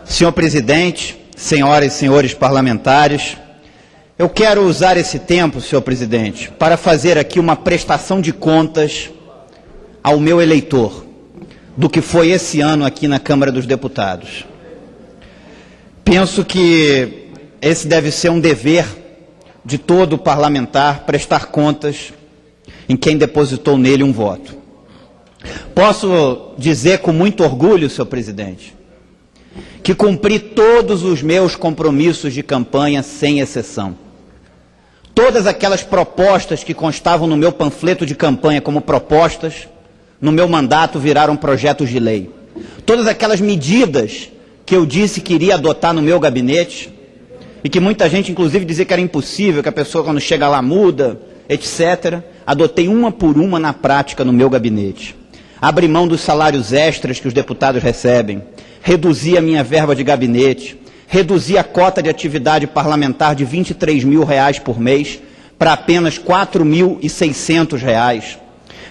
Senhor presidente, senhoras e senhores parlamentares, eu quero usar esse tempo, senhor presidente, para fazer aqui uma prestação de contas ao meu eleitor do que foi esse ano aqui na Câmara dos Deputados. Penso que esse deve ser um dever de todo parlamentar prestar contas em quem depositou nele um voto. Posso dizer com muito orgulho, senhor presidente, que cumpri todos os meus compromissos de campanha sem exceção. Todas aquelas propostas que constavam no meu panfleto de campanha como propostas, no meu mandato viraram projetos de lei. Todas aquelas medidas que eu disse que iria adotar no meu gabinete, e que muita gente inclusive dizia que era impossível, que a pessoa quando chega lá muda, etc., adotei uma por uma na prática no meu gabinete. Abri mão dos salários extras que os deputados recebem, reduzi a minha verba de gabinete, reduzi a cota de atividade parlamentar de R$23 mil por mês para apenas R$4.600,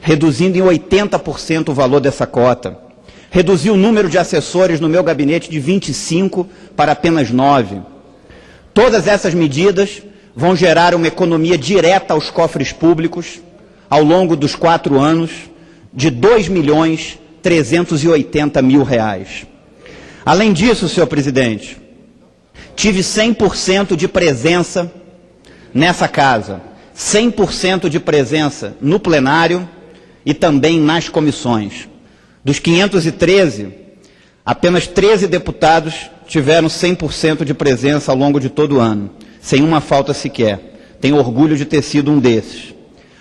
reduzindo em 80% o valor dessa cota. Reduzi o número de assessores no meu gabinete de 25 para apenas 9. Todas essas medidas vão gerar uma economia direta aos cofres públicos ao longo dos 4 anos de R$2.380.000. Além disso, senhor presidente, tive 100% de presença nessa casa, 100% de presença no plenário e também nas comissões. Dos 513, apenas 13 deputados tiveram 100% de presença ao longo de todo o ano, sem uma falta sequer. Tenho orgulho de ter sido um desses.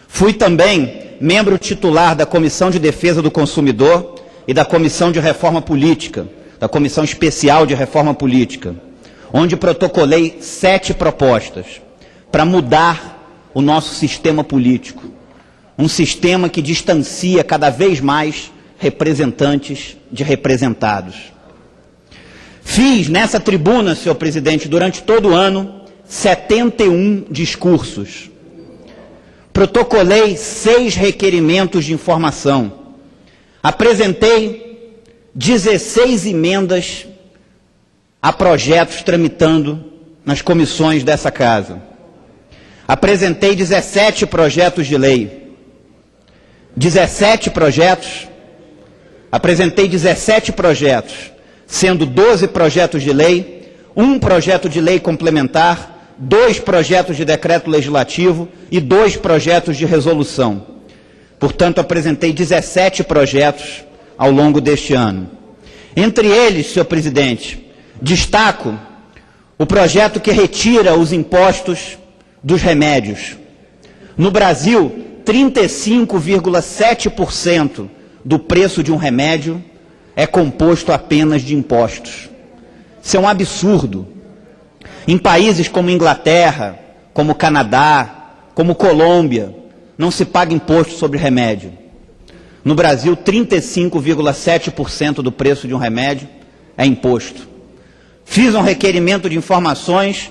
Fui também membro titular da Comissão de Defesa do Consumidor e da Comissão de Reforma Política, da Comissão Especial de Reforma Política, onde protocolei 7 propostas para mudar o nosso sistema político. Um sistema que distancia cada vez mais representantes de representados. Fiz nessa tribuna, senhor presidente, durante todo o ano, 71 discursos. Protocolei 6 requerimentos de informação. Apresentei 16 emendas a projetos tramitando nas comissões dessa casa. Apresentei 17 projetos de lei. 17 projetos. Apresentei 17 projetos, sendo 12 projetos de lei, 1 projeto de lei complementar, 2 projetos de decreto legislativo e 2 projetos de resolução. Portanto, apresentei 17 projetos ao longo deste ano. Entre eles, senhor presidente, destaco o projeto que retira os impostos dos remédios. No Brasil, 35,7% do preço de um remédio é composto apenas de impostos. Isso é um absurdo. Em países como Inglaterra, como Canadá, como Colômbia, não se paga imposto sobre remédio. No Brasil, 35,7% do preço de um remédio é imposto. Fiz um requerimento de informações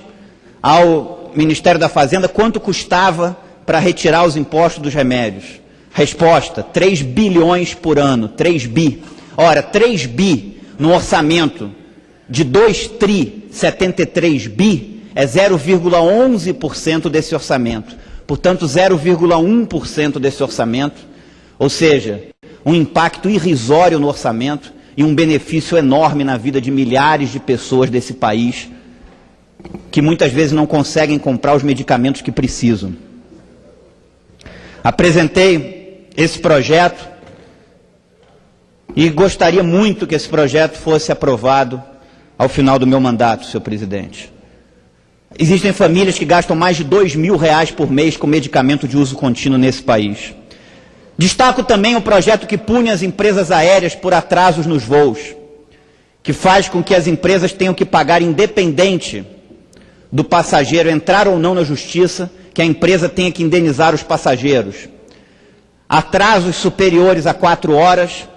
ao Ministério da Fazenda quanto custava para retirar os impostos dos remédios. Resposta, 3 bilhões por ano, 3 bi. Ora, 3 bi no orçamento de 2,73 bi é 0,11% desse orçamento. Portanto, 0,1% desse orçamento, ou seja, um impacto irrisório no orçamento e um benefício enorme na vida de milhares de pessoas desse país que muitas vezes não conseguem comprar os medicamentos que precisam. Apresentei esse projeto e gostaria muito que esse projeto fosse aprovado ao final do meu mandato, senhor presidente. Existem famílias que gastam mais de R$2.000 por mês com medicamento de uso contínuo nesse país. Destaco também o projeto que pune as empresas aéreas por atrasos nos voos, que faz com que as empresas tenham que pagar, independente do passageiro entrar ou não na justiça, que a empresa tenha que indenizar os passageiros. Atrasos superiores a 4 horas,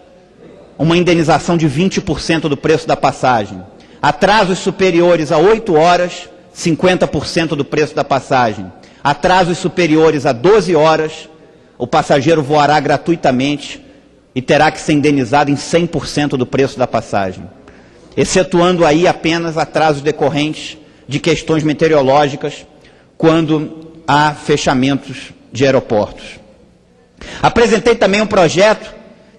uma indenização de 20% do preço da passagem. Atrasos superiores a 8 horas, 50% do preço da passagem. Atrasos superiores a 12 horas, o passageiro voará gratuitamente e terá que ser indenizado em 100% do preço da passagem. excetuando aí apenas atrasos decorrentes de questões meteorológicas quando há fechamentos de aeroportos. Apresentei também um projeto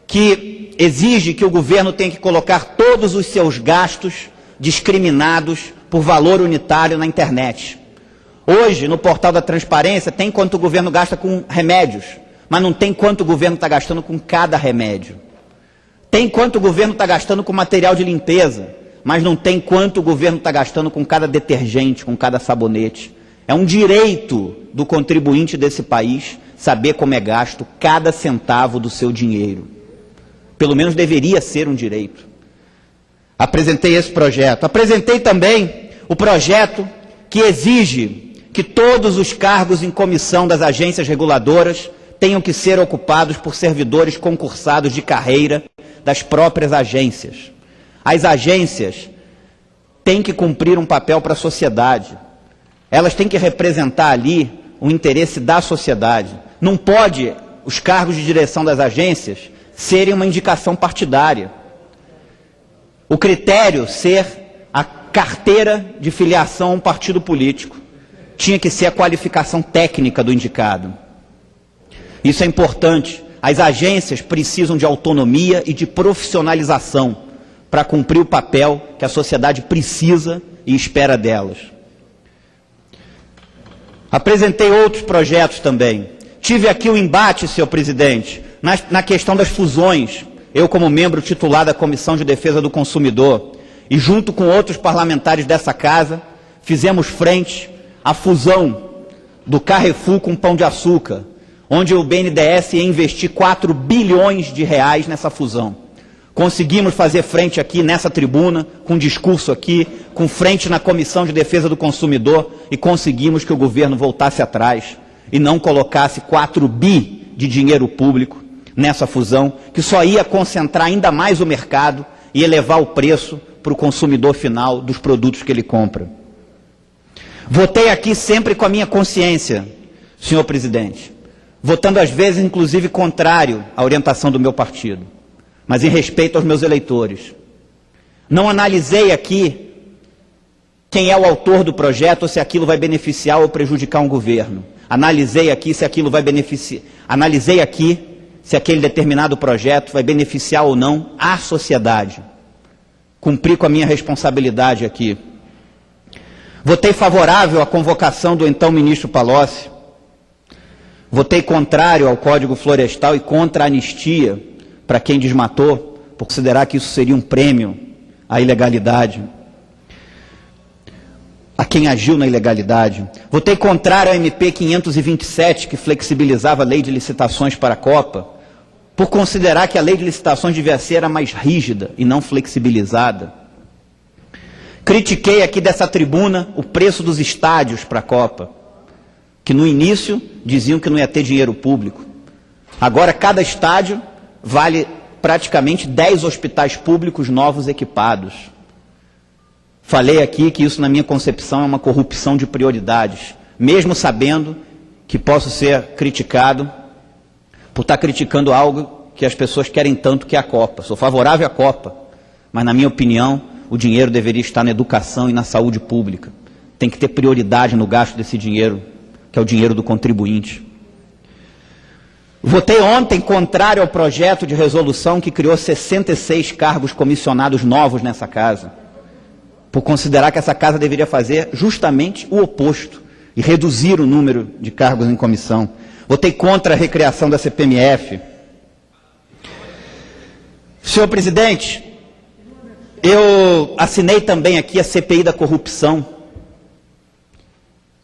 que exige que o governo tenha que colocar todos os seus gastos discriminados por valor unitário na internet. Hoje, no portal da transparência, tem quanto o governo gasta com remédios, mas não tem quanto o governo está gastando com cada remédio. Tem quanto o governo está gastando com material de limpeza, mas não tem quanto o governo está gastando com cada detergente, com cada sabonete. É um direito do contribuinte desse país saber como é gasto cada centavo do seu dinheiro. Pelo menos deveria ser um direito. Apresentei esse projeto. Apresentei também o projeto que exige que todos os cargos em comissão das agências reguladoras tenham que ser ocupados por servidores concursados de carreira das próprias agências. As agências têm que cumprir um papel para a sociedade. Elas têm que representar ali o interesse da sociedade. Não pode os cargos de direção das agências serem uma indicação partidária. O critério ser a carteira de filiação a um partido político. Tinha que ser a qualificação técnica do indicado. Isso é importante. As agências precisam de autonomia e de profissionalização para cumprir o papel que a sociedade precisa e espera delas. Apresentei outros projetos também. Tive aqui o embate, senhor presidente, na questão das fusões. Eu, como membro titular da Comissão de Defesa do Consumidor, e junto com outros parlamentares dessa casa, fizemos frente à fusão do Carrefour com Pão de Açúcar, onde o BNDES ia investir 4 bilhões de reais nessa fusão. Conseguimos fazer frente aqui nessa tribuna, com discurso aqui, com frente na Comissão de Defesa do Consumidor, e conseguimos que o governo voltasse atrás e não colocasse 4 bi de dinheiro público nessa fusão, que só ia concentrar ainda mais o mercado e elevar o preço para o consumidor final dos produtos que ele compra. Votei aqui sempre com a minha consciência, senhor presidente, votando às vezes inclusive contrário à orientação do meu partido, mas em respeito aos meus eleitores. Não analisei aqui quem é o autor do projeto ou se aquilo vai beneficiar ou prejudicar um governo. Analisei aqui se aquilo vai beneficiar, analisei aqui se aquele determinado projeto vai beneficiar ou não a sociedade. Cumpri com a minha responsabilidade aqui. Votei favorável à convocação do então ministro Palocci. Votei contrário ao Código Florestal e contra a anistia para quem desmatou, por considerar que isso seria um prêmio à ilegalidade, a quem agiu na ilegalidade. Votei contrário ao MP 527, que flexibilizava a lei de licitações para a Copa, por considerar que a lei de licitações devia ser a mais rígida e não flexibilizada. Critiquei aqui dessa tribuna o preço dos estádios para a Copa, que no início diziam que não ia ter dinheiro público. Agora cada estádio vale praticamente 10 hospitais públicos novos equipados. Falei aqui que isso, na minha concepção, é uma corrupção de prioridades, mesmo sabendo que posso ser criticado por estar criticando algo que as pessoas querem tanto, que é a Copa. Sou favorável à Copa, mas, na minha opinião, o dinheiro deveria estar na educação e na saúde pública. Tem que ter prioridade no gasto desse dinheiro, que é o dinheiro do contribuinte. Votei ontem contrário ao projeto de resolução que criou 66 cargos comissionados novos nessa casa, por considerar que essa casa deveria fazer justamente o oposto e reduzir o número de cargos em comissão. Votei contra a recriação da CPMF. Senhor presidente, eu assinei também aqui a CPI da corrupção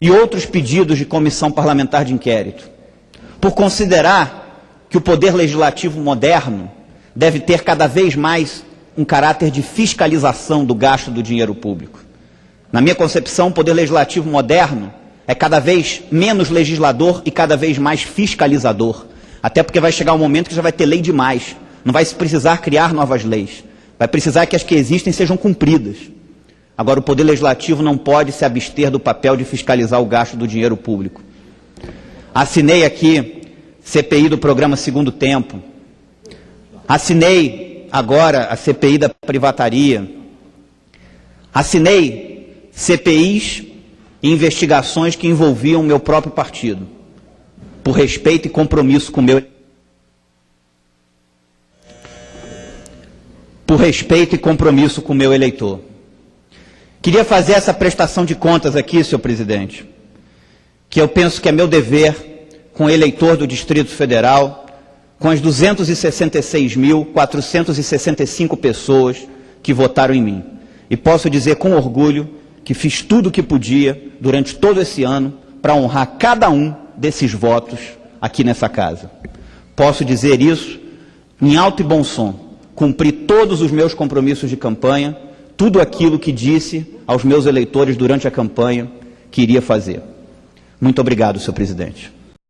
e outros pedidos de comissão parlamentar de inquérito, por considerar que o poder legislativo moderno deve ter cada vez mais um caráter de fiscalização do gasto do dinheiro público. Na minha concepção, o poder legislativo moderno é cada vez menos legislador e cada vez mais fiscalizador. Até porque vai chegar um momento que já vai ter lei demais. Não vai precisar criar novas leis. Vai precisar que as que existem sejam cumpridas. Agora, o Poder Legislativo não pode se abster do papel de fiscalizar o gasto do dinheiro público. Assinei aqui CPI do programa Segundo Tempo. Assinei agora a CPI da privataria. Assinei CPIs e investigações que envolviam meu próprio partido, por respeito e compromisso com meu eleitor. Queria fazer essa prestação de contas aqui, senhor presidente, que eu penso que é meu dever com o eleitor do Distrito Federal, com as 266.465 pessoas que votaram em mim. E posso dizer com orgulho que fiz tudo o que podia durante todo esse ano para honrar cada um desses votos aqui nessa casa. Posso dizer isso em alto e bom som. Cumpri todos os meus compromissos de campanha, tudo aquilo que disse aos meus eleitores durante a campanha que iria fazer. Muito obrigado, senhor presidente.